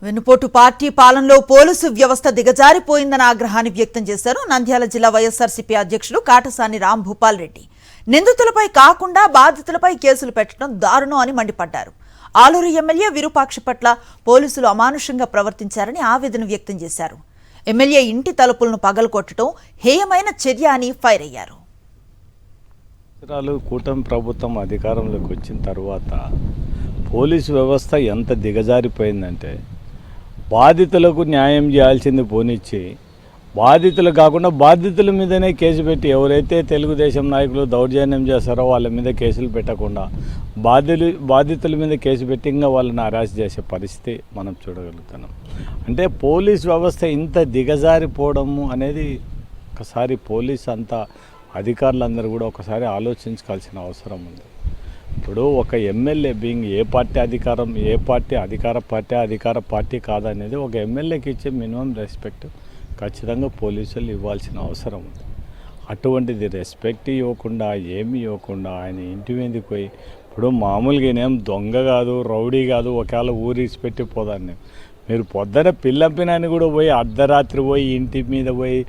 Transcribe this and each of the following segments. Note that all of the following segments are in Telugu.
వెన్నుపోటు పార్టీ పాలనలో పోలీసు వ్యవస్థ దిగజారిపోయిందన్న ఆగ్రహాన్ని వ్యక్తం చేశారు నంద్యాల జిల్లా వైఎస్ఆర్సీపీ అధ్యక్షుడు కాటసాని రాంభూపాల్ రెడ్డి. నిందితులపై కాకుండా బాధితులపై కేసులు పెట్టడం దారుణం అని మండిపడ్డారు. ఆలూరు ఎమ్మెల్యే విరూపాక్ష పట్ల పోలీసులు అమానుషంగా ప్రవర్తించారని ఆవేదన వ్యక్తం చేశారు. ఎమ్మెల్యే ఇంటి తలుపులను పగలగొట్టడం హేయమైన చర్య అని ఫైర్ అయ్యారు. కూటమి ప్రభుత్వం అధికారంలోకి వచ్చిన తర్వాత పోలీసు వ్యవస్థ ఎంత దిగజారిపోయిందంటే బాధితులకు న్యాయం చేయాల్సింది పోనిచ్చి బాధితులు కాకుండా బాధితుల మీదనే కేసు పెట్టి ఎవరైతే తెలుగుదేశం నాయకులు దౌర్జన్యం చేస్తారో వాళ్ళ మీద కేసులు పెట్టకుండా బాధితుల మీద కేసు పెట్టి ఇంకా వాళ్ళని అరెస్ట్ చేసే పరిస్థితి మనం చూడగలుగుతున్నాం. అంటే పోలీస్ వ్యవస్థ ఇంత దిగజారిపోవడము అనేది ఒకసారి పోలీస్ అంతా అధికారులందరూ కూడా ఒకసారి ఆలోచించుకోవాల్సిన అవసరం ఉంది. ఇప్పుడు ఒక ఎమ్మెల్యే బీయింగ్ ఏ పార్టీ అధికార పార్టీ కాదనేది ఒక ఎమ్మెల్యేకి ఇచ్చే మినిమం రెస్పెక్ట్ ఖచ్చితంగా పోలీసులు ఇవ్వాల్సిన అవసరం ఉంది. అటువంటిది రెస్పెక్ట్ ఇవ్వకుండా ఏమి ఇవ్వకుండా ఆయన ఇంటి మీదకి పోయి ఇప్పుడు మామూలుగానేం దొంగ కాదు రౌడీ కాదు ఒకవేళ ఊరిసి పెట్టి పోదాన్ని మీరు పొద్దున పిల్లంపినాన్ని కూడా పోయి అర్ధరాత్రి పోయి ఇంటి మీద పోయి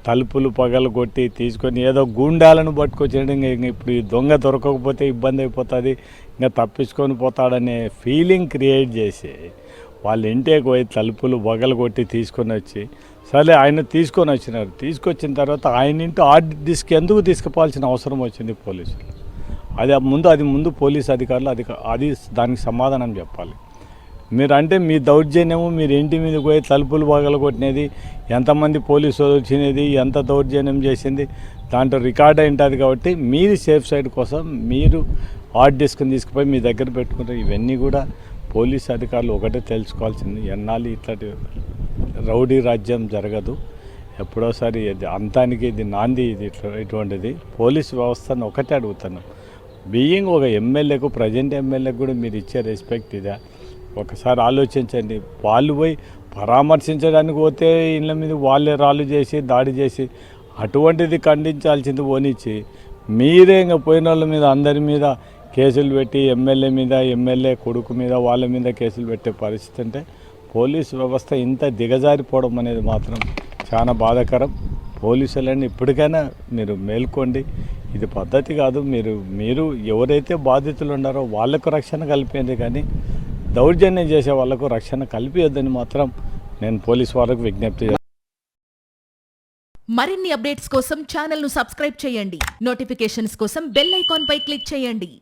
తలుపులు పగలు కొట్టి తీసుకొని ఏదో గూండాలను పట్టుకొచ్చేయడం ఇంకా ఇప్పుడు ఈ దొంగ దొరకకపోతే ఇబ్బంది అయిపోతుంది ఇంకా తప్పించుకొని పోతాడనే ఫీలింగ్ క్రియేట్ చేసి వాళ్ళ ఇంటికి పోయి తలుపులు పగలు కొట్టి తీసుకొని వచ్చి సరే ఆయన తీసుకొచ్చిన తర్వాత ఆయన ఇంటి హార్డ్ డిస్క్ ఎందుకు తీసుకుపోవాల్సిన అవసరం వచ్చింది పోలీసులు? అది ముందు పోలీస్ అధికారులు అది దానికి సమాధానం చెప్పాలి. మీరంటే మీ దౌర్జన్యము మీరు ఇంటి మీద పోయి తలుపులు పగలు కొట్టినది ఎంతమంది పోలీసులు వచ్చినది ఎంత దౌర్జన్యం చేసింది దాంట్లో రికార్డ్ అయింటుంది. కాబట్టి మీరు సేఫ్ సైడ్ కోసం మీరు హార్డ్ డిస్క్ని తీసుకుపోయి మీ దగ్గర పెట్టుకుంటారు. ఇవన్నీ కూడా పోలీస్ అధికారులు ఒకటే తెలుసుకోవాల్సింది. ఎన్నాళ్ళు ఇట్లాంటి రౌడీ రాజ్యం జరగదు. ఎప్పుడోసారి ఇది అంతానికి ఇది నాంది ఇటువంటిది పోలీస్ వ్యవస్థను ఒకటే అడుగుతాను. బీయింగ్ ఒక ఎమ్మెల్యేకు ప్రజెంట్ ఎమ్మెల్యేకు కూడా మీరు ఇచ్చే రెస్పెక్ట్ ఇదా? ఒకసారి ఆలోచించండి. వాళ్ళు పోయి పరామర్శించడానికి పోతే ఇళ్ళ మీద వాళ్ళే రాళ్ళు చేసి దాడి చేసి అటువంటిది ఖండించాల్సింది పోనిచ్చి మీరే ఇంకా పోయిన వాళ్ళ మీద అందరి మీద కేసులు పెట్టి ఎమ్మెల్యే కొడుకు మీద వాళ్ళ మీద కేసులు పెట్టే పరిస్థితి అంటే పోలీసు వ్యవస్థ ఇంత దిగజారిపోవడం అనేది మాత్రం చాలా బాధాకరం. పోలీసులని ఇప్పటికైనా మీరు మేల్కోండి. ఇది పద్ధతి కాదు. మీరు ఎవరైతే బాధితులు ఉన్నారో వాళ్లకు రక్షణ కల్పించండి, కానీ దౌర్జన్యం చేసే వాళ్లకు రక్షణ కల్పించొద్దని మాత్రం నేను పోలీసు వారికి విజ్ఞప్తి చేస్తాను. మరిన్ని అప్డేట్స్ కోసం ఛానల్ ను సబ్స్క్రైబ్ చేయండి. నోటిఫికేషన్స్ కోసం బెల్ ఐకాన్ పై క్లిక్ చేయండి.